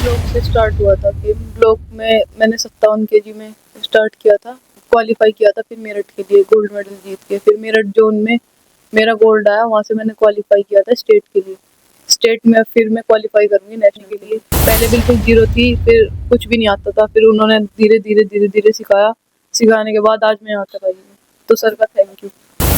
Block से start हुआ था। गेम ब्लॉक में मैंने 57 केजी में स्टार्ट किया था, क्वालिफाई किया था, फिर मेरठ के लिए गोल्ड मेडल जीत के फिर मेरठ जोन में मेरा गोल्ड आया, वहाँ से मैंने क्वालिफाई किया था स्टेट के लिए। स्टेट में फिर मैं क्वालिफाई करूँगी नेशनल के लिए। पहले बिल्कुल ज़ीरो थी, फिर कुछ भी नहीं आता था, फिर उन्होंने धीरे-धीरे सिखाया, सिखाने के बाद आज मैं यहाँ तक आई हूँ। तो सर का थैंक यू।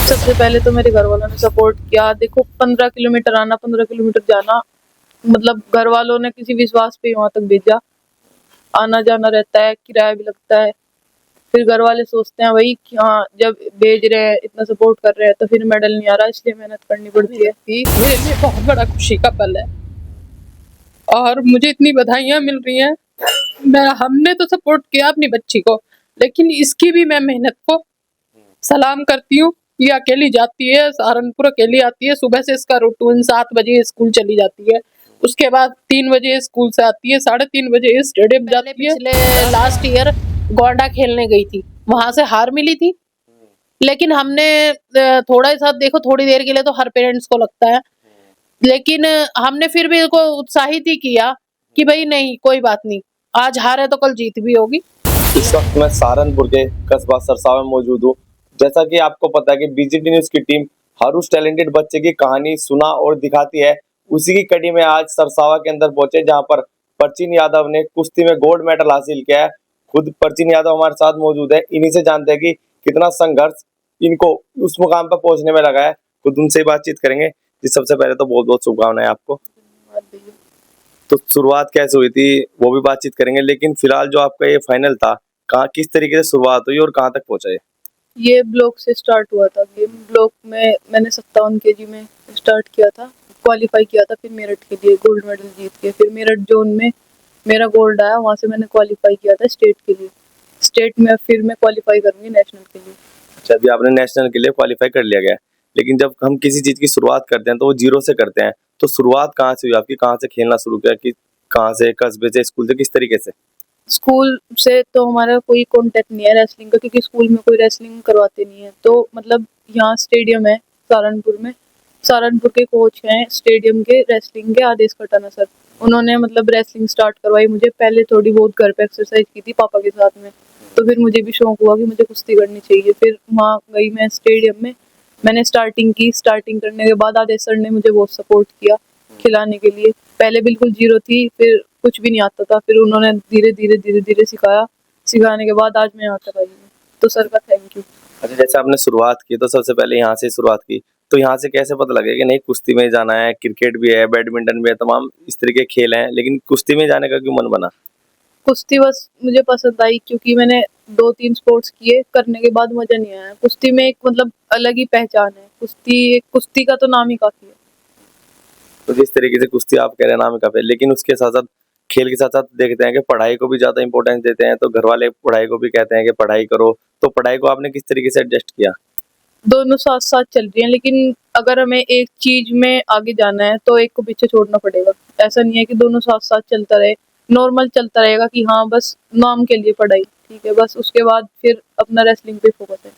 सबसे पहले तो मेरे घर वालों ने सपोर्ट किया। देखो 15 किलोमीटर आना, 15 किलोमीटर जाना, मतलब घर वालों ने किसी विश्वास पे वहां तक भेजा। आना जाना रहता है, किराया भी लगता है। फिर घर वाले सोचते हैं भाई कि हाँ, जब भेज रहे हैं, इतना सपोर्ट कर रहे हैं, तो फिर मेडल नहीं आ रहा, इसलिए मेहनत करनी पड़ती है। मेरे लिए बहुत बड़ा खुशी का पल है और मुझे इतनी बधाइयां मिल रही हैं। हमने तो सपोर्ट किया अपनी बच्ची को, लेकिन इसकी भी मैं मेहनत को सलाम करती हूँ। ये अकेली जाती है, सहारनपुर अकेली आती है। सुबह से इसका रूटीन 7 बजे स्कूल चली जाती है, उसके बाद 3 बजे स्कूल से आती है, 3:30 बजे स्टेडियम जाती है। पिछले लास्ट ईयर गोंडा खेलने गई थी, वहां से हार मिली थी, लेकिन हमने थोड़ा सा देखो, थोड़ी देर के लिए तो हर पेरेंट्स को लगता है, लेकिन हमने फिर भी इसको उत्साहित ही किया कि भाई नहीं, कोई बात नहीं, आज हार है तो कल जीत भी होगी। इस वक्त मैं सहारनपुर के कस्बा सरसावा में मौजूद हूँ। जैसा कि आपको पता है कि बीजीटी न्यूज की टीम हर उस टैलेंटेड बच्चे की कहानी सुना और दिखाती है। उसी की कड़ी में आज सरसावा के अंदर पहुंचे, जहां पर परचीन यादव ने कुश्ती में गोल्ड मेडल हासिल किया है। खुद परचीन यादव हमारे साथ मौजूद है। इन्हीं से जानते हैं कि कितना संघर्ष इनको उस मुकाम पर पहुंचने में लगा है। खुद उनसे बातचीत करेंगे। जी, सबसे पहले तो बहुत बहुत शुभकामनाएं आपको। तो शुरुआत कैसे हुई थी वो भी बातचीत करेंगे, लेकिन फिलहाल जो आपका ये फाइनल था, कहाँ किस तरीके से शुरुआत हुई और कहाँ तक पहुंचा ये ब्लॉक से स्टार्ट हुआ था। गेम ब्लॉक में मैंने 57 केजी में स्टार्ट किया था, क्वालिफाई किया था, फिर मेरठ के लिए गोल्ड मेडल जीत के फिर मेरठ जोन में मेरा गोल्ड आया, वहाँ से मैंने क्वालिफाई किया था स्टेट के लिए। स्टेट में फिर मैं क्वालिफाई करूँगी नेशनल के लिए। अच्छा, अभी आपने नेशनल के लिए क्वालिफाई कर लिया गया है, लेकिन जब हम किसी चीज की शुरुआत करते हैं तो वो जीरो से करते हैं। तो शुरुआत कहाँ से हुई आपकी? कहाँ से खेलना शुरू किया? कि कहाँ से, कस्बे से, स्कूल से, किस तरीके से? स्कूल से तो हमारा कोई कांटेक्ट नहीं है रेसलिंग का, क्योंकि स्कूल में कोई रेसलिंग करवाते नहीं है। तो मतलब यहाँ स्टेडियम है सहारनपुर में, सहारनपुर के कोच हैं स्टेडियम के रेसलिंग के, आदेश खटाना सर। उन्होंने मतलब रेसलिंग स्टार्ट करवाई मुझे। पहले थोड़ी बहुत घर पे एक्सरसाइज की थी पापा के साथ में, तो फिर मुझे भी शौक हुआ कि मुझे कुश्ती करनी चाहिए। फिर वहाँ गई मैं स्टेडियम में, मैंने स्टार्टिंग की। स्टार्टिंग करने के बाद आदेश सर ने मुझे बहुत सपोर्ट किया खिलाने के लिए। पहले बिल्कुल जीरो थी, फिर कुछ भी नहीं आता था, फिर उन्होंने धीरे-धीरे सिखाया, सिखाने के बाद आज मैं यहाँ तक आई हूँ। तो सर का थैंक यू। अच्छा, जैसे आपने शुरुआत की तो सबसे पहले यहाँ से शुरुआत की, तो यहाँ से कैसे पता लगे कि नहीं कुश्ती में जाना है? क्रिकेट भी है, बैडमिंटन भी है, तमाम इस तरह के खेल हैं, लेकिन कुश्ती में जाने का क्यों मन बना? कुश्ती बस मुझे पसंद आई, क्योंकि मैंने 2-3 स्पोर्ट्स किए, करने के बाद मजा नहीं आया। कुश्ती में एक मतलब अलग ही पहचान है। कुश्ती का तो नाम ही काफी है। तो जिस तरीके से कुश्ती आप कह रहे हैं नाम है काफी, लेकिन उसके साथ साथ खेल के साथ साथ देखते हैं कि पढ़ाई को भी ज्यादा इंपॉर्टेंस देते हैं, तो घर वाले पढ़ाई को भी कहते हैं कि पढ़ाई करो। तो पढ़ाई को आपने किस तरीके से एडजस्ट किया? दोनों साथ-साथ चल रही हैं, लेकिन अगर हमें एक चीज़ में आगे जाना है, तो एक को पीछे छोड़ना पड़ेगा। ऐसा नहीं है कि दोनों साथ-साथ चलता रहे, नॉर्मल चलता रहेगा कि हाँ, बस नाम के लिए पढ़ाई, ठीक है, बस उसके बाद फिर अपना रेसलिंग पे फोकस है।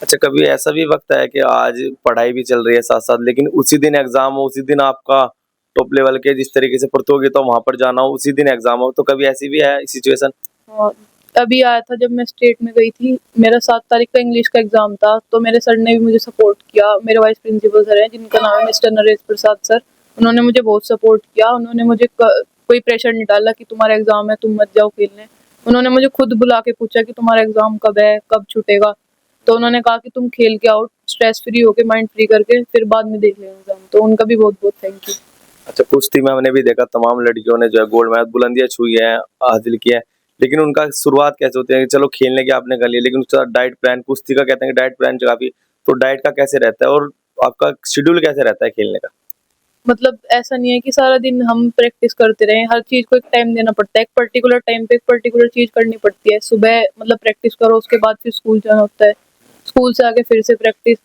अच्छा, कभी ऐसा भी वक्त है कि आज पढ़ाई भी चल रही है साथ साथ, लेकिन उसी दिन एग्जाम हो, उसी दिन आपका टॉप लेवल के जिस तरीके से प्रतियोगिता वहां पर जाना हो, उसी दिन एग्जाम हो, तो कभी ऐसी भी है सिचुएशन? और अभी आया था जब मैं स्टेट में गई थी, मेरा 7 तारीख का इंग्लिश का एग्ज़ाम था, तो मेरे सर ने भी मुझे सपोर्ट किया। मेरे वाइस प्रिंसिपल सर हैं, जिनका नाम है मिस्टर नरेश प्रसाद सर। उन्होंने मुझे बहुत सपोर्ट किया। उन्होंने मुझे कोई प्रेशर नहीं डाला कि तुम्हारा एग्ज़ाम है, तुम मत जाओ खेलने। उन्होंने मुझे खुद बुला के पूछा कि तुम्हारा एग्ज़ाम कब है, कब छूटेगा? तो उन्होंने कहा कि तुम खेल के आओ, स्ट्रेस फ्री होके, माइंड फ्री करके, फिर बाद में देख लेना एग्ज़ाम। तो उनका भी बहुत-बहुत थैंक यू। अच्छा, कुश्ती में हमने भी देखा तमाम लड़कियों ने जो है गोल्ड मेडल बुलंदियां छुई है, हासिल किया है, लेकिन उनका शुरुआत कैसे होती है कि चलो खेलने की आपने कर लिया, लेकिन उसका डाइट प्लान, कुश्ती का कहते हैं कि डाइट प्लान काफी, तो डाइट का कैसे रहता है और आपका शेड्यूल कैसे रहता है खेलने का? मतलब ऐसा नहीं है कि सारा दिन हम प्रैक्टिस करते रहें, हर चीज़ को एक टाइम देना पड़ता है। एक पर्टिकुलर टाइम पे एक पर्टिकुलर चीज़ करनी पड़ती है। सुबह मतलब प्रैक्टिस करो, उसके बाद फिर स्कूल जाना होता है, स्कूल से आके फिर से प्रैक्टिस,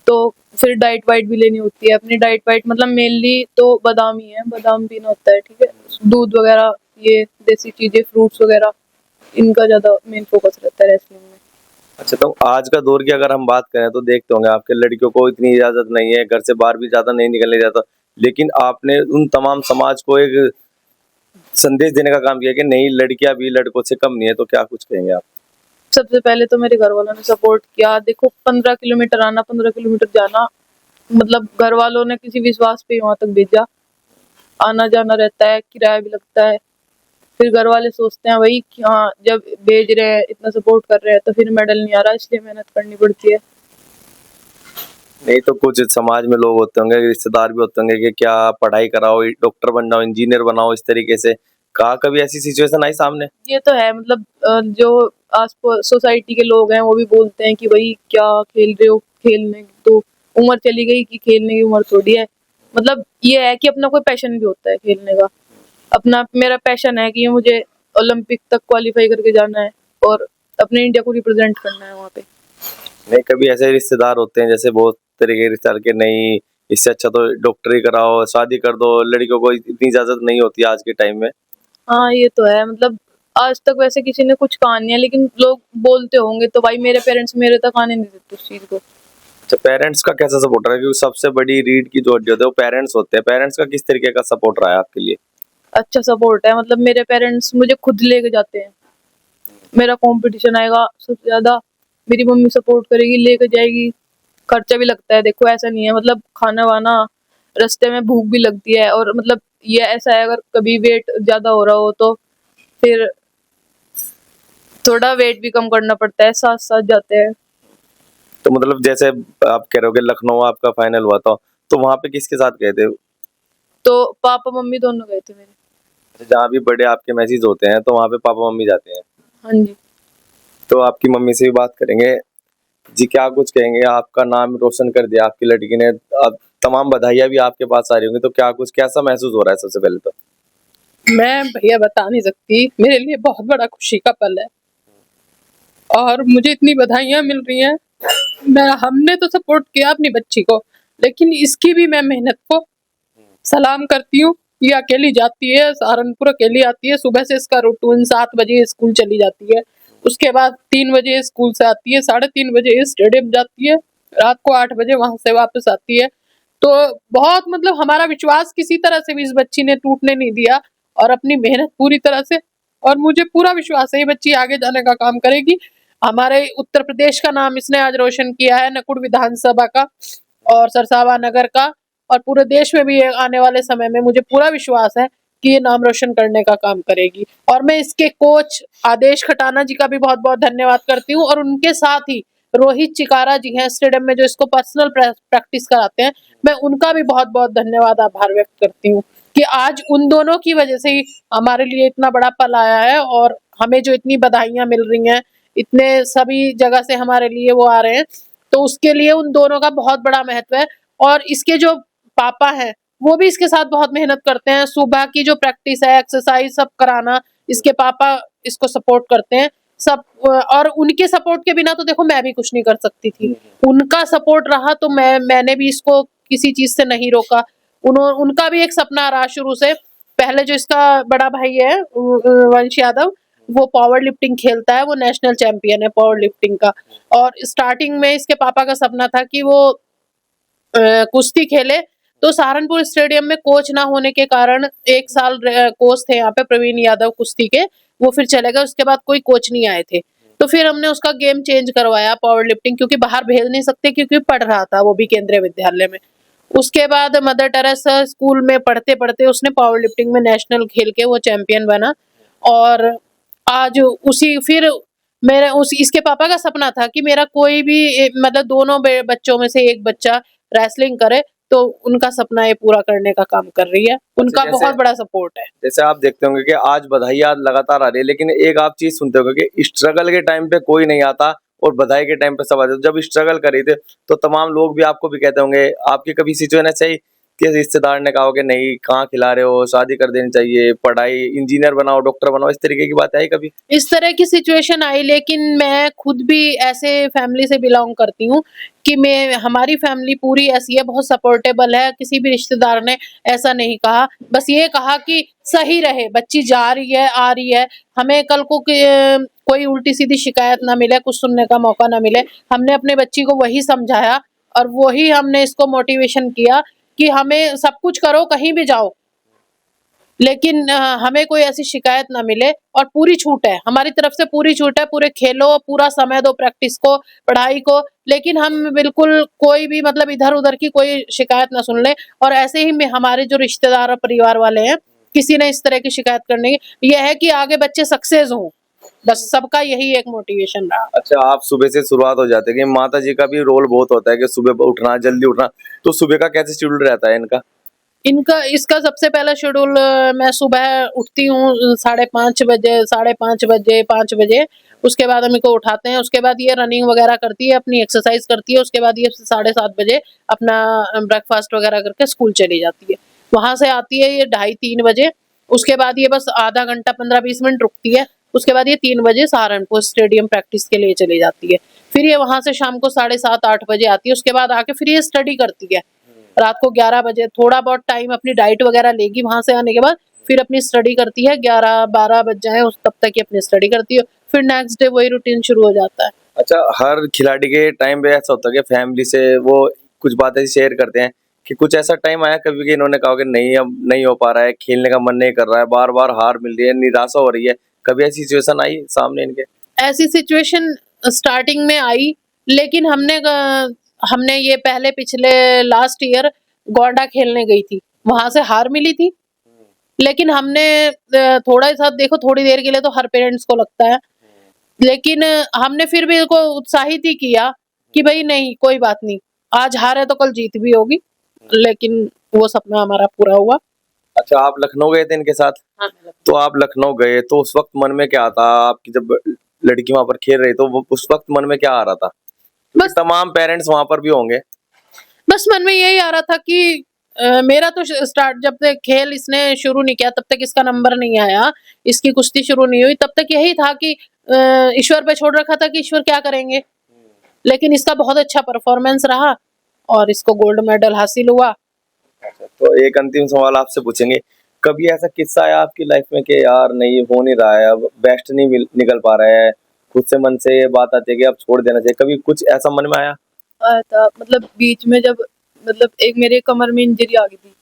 तो फिर डाइट वाइट भी लेनी होती है। अपनी डाइट वाइट मतलब मेनली तो बादाम ही है, बादाम पीना होता है, ठीक है, दूध वगैरह, ये देसी चीज़ें, फ्रूट्स वगैरह, इनका ज़्यादा मेन फोकस रहता है रेसलिंग में। अच्छा, तो आज का दौर की अगर हम बात करें तो देखते होंगे आपके लड़कियों को इतनी इजाजत नहीं है, घर से बाहर भी ज्यादा नहीं निकलने जाता, लेकिन आपने उन तमाम समाज को एक संदेश देने का काम किया कि नहीं, लड़कियां भी लड़कों से कम नहीं है, तो क्या कुछ कहेंगे आप? सबसे पहले तो मेरे घर वालों ने सपोर्ट किया। देखो 15 किलोमीटर आना, 15 किलोमीटर जाना, मतलब घर वालों ने किसी विश्वास पे वहां तक भेजा। आना जाना रहता है, किराया भी लगता है। फिर घर वाले सोचते हैं वही कि हाँ, जब भेज रहे हैं, इतना सपोर्ट कर रहे हैं, तो फिर मेडल नहीं आ रहा, इसलिए मेहनत करनी पड़ती है। नहीं तो कुछ समाज में लोग होते होंगे, रिश्तेदार भी होते होंगे कि क्या पढ़ाई कराओ, डॉक्टर बन जाओ, इंजीनियर बनाओ, इस तरीके से कहा, कभी ऐसी सिचुएशन आई सामने? ये तो है, मतलब जो आस सोसाइटी के लोग हैं वो भी बोलते हैं कि भाई क्या खेल रहे हो, खेलने की तो उम्र चली गई, कि खेलने की उम्र थोड़ी है। मतलब ये है कि अपना कोई पैशन भी होता है खेलने का। अपना मेरा पैशन है कि मुझे ओलंपिक तक क्वालिफाई करके जाना है और अपने इंडिया को रिप्रेजेंट करना है वहाँ पे। नहीं, कभी ऐसे रिश्तेदार होते हैं जैसे बहुत तरीके के रिश्तेदार के, नहीं इससे अच्छा तो डॉक्टरी कराओ, शादी कर दो, लड़कियों को इतनी इजाजत नहीं होती आज के टाइम में। हाँ ये तो है, मतलब आज तक वैसे किसी ने कुछ कहा नहीं है, लेकिन लोग बोलते होंगे। तो भाई मेरे पेरेंट्स मेरे तक आने नहीं देते उस चीज को। अच्छा, पेरेंट्स का कैसा सपोर्ट रहा है? क्योंकि सबसे बड़ी रीढ़ की जो हड्डी होती है वो पेरेंट्स होते हैं। पेरेंट्स का किस तरीके का सपोर्ट रहा है आपके लिए? अच्छा सपोर्ट है, मतलब मेरे पेरेंट्स मुझे खुद लेके जाते हैं। मेरा कंपटीशन आएगा सबसे ज्यादा, मेरी मम्मी सपोर्ट करेगी, लेके जाएगी। खर्चा भी लगता है, देखो ऐसा नहीं है, मतलब खाना वाना, रास्ते में भूख भी लगती है। और मतलब ये ऐसा है, अगर कभी वेट ज्यादा हो रहा हो तो फिर थोड़ा वेट भी कम करना पड़ता है, साथ साथ जाते हैं। तो मतलब जैसे आप कह रहे हो कि लखनऊ आपका फाइनल हुआ था, तो वहां पे किसके साथ गए थे? तो पापा मम्मी दोनों गए थे मेरे। जहाँ भी बड़े आपके मैचेस होते हैं तो वहां पे पापा मम्मी जाते हैं। हाँ जी। तो आपकी मम्मी से भी बात करेंगे जी, क्या कुछ कहेंगे? आपका नाम रोशन कर दिया आपकी लड़की ने, अब तमाम बधाइयां भी आपके पास आ रही होंगी, तो क्या कुछ कैसा महसूस हो रहा है सबसे पहले तो? मैं भैया बता नहीं सकती, मेरे लिए बहुत बड़ा खुशी का पल है और मुझे इतनी बधाइयां मिल रही हैं। हमने तो सपोर्ट किया अपनी बच्ची को, लेकिन इसकी भी मैं मेहनत को सलाम करती हूँ। ये अकेली जाती है सहारनपुर, अकेली आती है। सुबह से इसका रूटीन 7 बजे स्कूल चली जाती है, उसके बाद 3 बजे स्कूल से आती है, 3:30 बजे स्टेडियम जाती है, रात को 8 बजे वहां से वापस आती है। तो बहुत मतलब हमारा विश्वास किसी तरह से भी इस बच्ची ने टूटने नहीं दिया और अपनी मेहनत पूरी तरह से, और मुझे पूरा विश्वास है ये बच्ची आगे जाने का काम करेगी। हमारे उत्तर प्रदेश का नाम इसने आज रोशन किया है, नकुड़ विधानसभा का और सरसावा नगर का, और पूरे देश में भी ये आने वाले समय में मुझे पूरा विश्वास है कि ये नाम रोशन करने का काम करेगी। और मैं इसके कोच आदेश खटाना जी का भी बहुत बहुत धन्यवाद करती हूँ, और उनके साथ ही रोहित चिकारा जी हैं स्टेडियम में जो इसको पर्सनल प्रैक्टिस कराते हैं, मैं उनका भी बहुत बहुत धन्यवाद आभार व्यक्त करती हूँ कि आज उन दोनों की वजह से ही हमारे लिए इतना बड़ा पल आया है और हमें जो इतनी बधाइयां मिल रही हैं, इतने सभी जगह से हमारे लिए वो आ रहे हैं, तो उसके लिए उन दोनों का बहुत बड़ा महत्व है। और इसके जो पापा हैं वो भी इसके साथ बहुत मेहनत करते हैं। सुबह की जो प्रैक्टिस है, एक्सरसाइज सब कराना, इसके पापा इसको सपोर्ट करते हैं सब। और उनके सपोर्ट के बिना तो देखो मैं भी कुछ नहीं कर सकती थी। उनका सपोर्ट रहा तो मैंने भी इसको किसी चीज से नहीं रोका। उनका भी एक सपना रहा शुरू से। पहले जो इसका बड़ा भाई है वंश यादव, वो पावर लिफ्टिंग खेलता है, वो नेशनल चैंपियन है पावर लिफ्टिंग का। और स्टार्टिंग में इसके पापा का सपना था कि वो कुश्ती खेले, तो सहारनपुर स्टेडियम में कोच ना होने के कारण 1 साल कोच थे यहाँ पे प्रवीण यादव कुश्ती के, वो फिर चले गए। उसके बाद कोई कोच नहीं आए थे, तो फिर हमने उसका गेम चेंज करवाया पावर लिफ्टिंग, क्योंकि बाहर भेज नहीं सकते, क्योंकि पढ़ रहा था वो भी केंद्रीय विद्यालय में। उसके बाद मदर टेरेसा स्कूल में पढ़ते पढ़ते उसने पावर लिफ्टिंग में नेशनल खेल के वो चैंपियन बना। और आज उसी फिर मेरे उस इसके पापा का सपना था कि मेरा कोई भी मतलब दोनों बच्चों में से एक बच्चा रेसलिंग करे, तो उनका सपना ये पूरा करने का काम कर रही है। उनका बहुत बड़ा सपोर्ट है। जैसे आप देखते होंगे कि आज बधाइयां लगातार आ रही है, लेकिन एक आप चीज सुनते होंगे कि स्ट्रगल के टाइम पे कोई नहीं आता और बधाई के टाइम पे सब आते। जब स्ट्रगल कर रहे थे तो तमाम लोग भी आपको भी कहते होंगे, आपकी कभी सिचुएशन ऐसे ही कि रिश्तेदार ने कहा हो कि नहीं कहाँ खिला रहे हो, शादी कर देनी चाहिए, पढ़ाई इंजीनियर बनाओ, डॉक्टर बनाओ, इस तरीके की बात आई कभी? इस तरह की सिचुएशन आई, लेकिन मैं खुद भी ऐसे फैमिली से बिलोंग करती हूँ कि हमारी फैमिली पूरी ऐसी है, बहुत सपोर्टेबल है। किसी भी रिश्तेदार ने ऐसा नहीं कहा, बस ये कहा कि सही रहे, बच्ची जा रही है आ रही है, हमें कल को कोई उल्टी सीधी शिकायत ना मिले, कुछ सुनने का मौका ना मिले। हमने अपने बच्ची को वही समझाया और वही हमने इसको मोटिवेशन किया कि हमें सब कुछ करो, कहीं भी जाओ, लेकिन हमें कोई ऐसी शिकायत ना मिले और पूरी छूट है, हमारी तरफ से पूरी छूट है, पूरे खेलो, पूरा समय दो प्रैक्टिस को, पढ़ाई को, लेकिन हम बिल्कुल कोई भी मतलब इधर-उधर की कोई शिकायत ना सुन लें। और ऐसे ही में हमारे जो रिश्तेदार और परिवार वाले हैं, किसी ने इस तरह की शिकायत करने की, ये है कि आगे बच्चे सक्सेस हों, बस सबका यही एक मोटिवेशन रहा। अच्छा, आप सुबह से शुरुआत हो जाते है कि माता जी का भी रोल बहुत होता है कि सुबह उठना, जल्दी उठना, तो सुबह का कैसे शेड्यूल रहता है इनका? इसका सबसे पहला शेड्यूल, मैं सुबह उठती हूँ 5:30 बजे, 5:30 बजे, 5 बजे। उसके बाद हम इनको उठाते हैं, उसके बाद ये रनिंग वगैरह करती है, अपनी एक्सरसाइज करती है, उसके बाद ये 7:30 बजे अपना ब्रेकफास्ट वगैरह करके स्कूल चली जाती है। वहाँ से आती है ये 2:30-3 बजे, उसके बाद ये बस आधा घंटा 15-20 मिनट रुकती है, उसके बाद ये 3 बजे सहारनपुर स्टेडियम प्रैक्टिस के लिए चली जाती है। फिर ये वहाँ से शाम को 7:30-8 बजे आती है, उसके बाद आके फिर ये स्टडी करती है। रात को 11 बजे थोड़ा बहुत टाइम अपनी डाइट वगैरह लेगी, वहां से आने के बाद फिर अपनी स्टडी करती है, 11-12 बज जाए उस तब तक ही अपनी स्टडी करती है, फिर नेक्स्ट डे वही रूटीन शुरू हो जाता है। अच्छा, हर खिलाड़ी के टाइम पे ऐसा होता है कि फैमिली से वो कुछ बातें शेयर करते हैं कि कुछ ऐसा टाइम आया कभी कि इन्होंने कहा कि नहीं, अब नहीं हो पा रहा है, खेलने का मन नहीं कर रहा है, बार-बार हार मिल रही है, निराशा हो रही है, कभी ऐसी सिचुएशन आई सामने इनके? ऐसी सिचुएशन स्टार्टिंग में आई, लेकिन हमने ये पहले पिछले लास्ट ईयर गोंडा खेलने गई थी, वहां से हार मिली थी, लेकिन हमने थोड़ा सा देखो, थोड़ी देर के लिए तो हर पेरेंट्स को लगता है, लेकिन हमने फिर भी इसको उत्साहित ही किया कि भाई नहीं, कोई बात नहीं, आज हार है तो कल जीत भी होगी, लेकिन वो सपना हमारा पूरा हुआ। अच्छा, आप लखनऊ गए थे इनके साथ? हाँ, तो आप लखनऊ गए तो उस वक्त मन में क्या था आपकी, जब लड़की वहां पर खेल रही तो वो उस वक्त मन में क्या आ रहा था? क्योंकि बस तमाम पेरेंट्स वहां पर भी होंगे। बस मन में यही आ रहा था कि मेरा तो स्टार्ट जब तक खेल इसने शुरू नहीं किया, तब तक इसका नंबर नहीं आया, इसकी कुश्ती शुरू नहीं हुई, तब तक यही था कि ईश्वर पे छोड़ रखा था कि ईश्वर क्या करेंगे। लेकिन इसका बहुत अच्छा परफॉर्मेंस रहा और इसको गोल्ड मेडल हासिल हुआ। अच्छा, तो एक अंतिम सवाल आपसे पूछेंगे, कभी ऐसा किस्सा आया आपकी लाइफ में कि यार नहीं, हो नहीं रहा है, अब बेस्ट नहीं निकल पा रहा है, खुद से मन से ये बात आती है कि अब छोड़ देना चाहिए, कभी कुछ ऐसा मन में आया? आया था, मतलब बीच में जब मतलब एक मेरे कमर में इंजरी आ गई थी,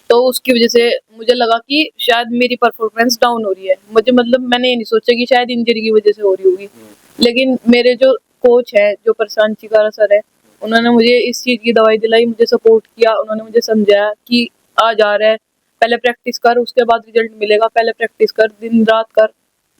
तो उसकी वजह से मुझे लगा कि शायद मेरी परफॉर्मेंस डाउन हो रही है। मुझे मतलब मैंने ये नहीं सोचा कि शायद इंजरी की वजह से हो रही होगी, लेकिन मेरे जो कोच है, जो प्रशांत चिकारा सर है, उन्होंने मुझे इस चीज़ की दवाई दिलाई, मुझे सपोर्ट किया, उन्होंने मुझे समझाया कि आ जा रहा है, पहले प्रैक्टिस कर, उसके बाद रिजल्ट मिलेगा, पहले प्रैक्टिस कर, दिन रात कर,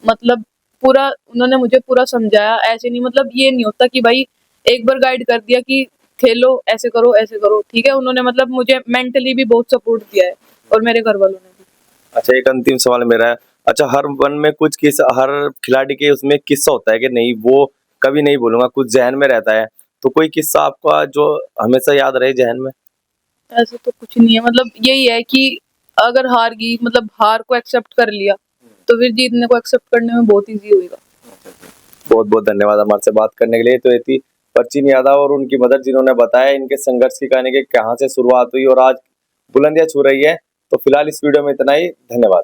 मतलब पूरा उन्होंने मुझे पूरा समझाया। ऐसे नहीं, मतलब ये नहीं होता कि भाई एक बार गाइड कर दिया कि खेलो, ऐसे करो, ठीक है। उन्होंने मतलब मुझे मेंटली भी बहुत सपोर्ट दिया है और मेरे घर वालों ने भी। अच्छा, एक अंतिम सवाल मेरा है, अच्छा, हर वन में कुछ किस्सा, हर खिलाड़ी के उसमें किस्सा होता है कि नहीं वो कभी नहीं भूलूंगा, कुछ जहन में रहता है, तो कोई किस्सा आपका जो हमेशा याद रहे जहन में? ऐसा तो कुछ नहीं है, मतलब यही है कि अगर हार गई, मतलब हार को एक्सेप्ट कर लिया, तो फिर जीतने को एक्सेप्ट करने में बहुत ईजी होगा। बहुत बहुत धन्यवाद हमारे से बात करने के लिए। तो ये थी परचीन यादव और उनकी मदर, जिन्होंने बताया इनके संघर्ष की कहानी के कहाँ से शुरुआत हुई और आज बुलंदियां छू रही है। तो फिलहाल इस वीडियो में इतना ही, धन्यवाद।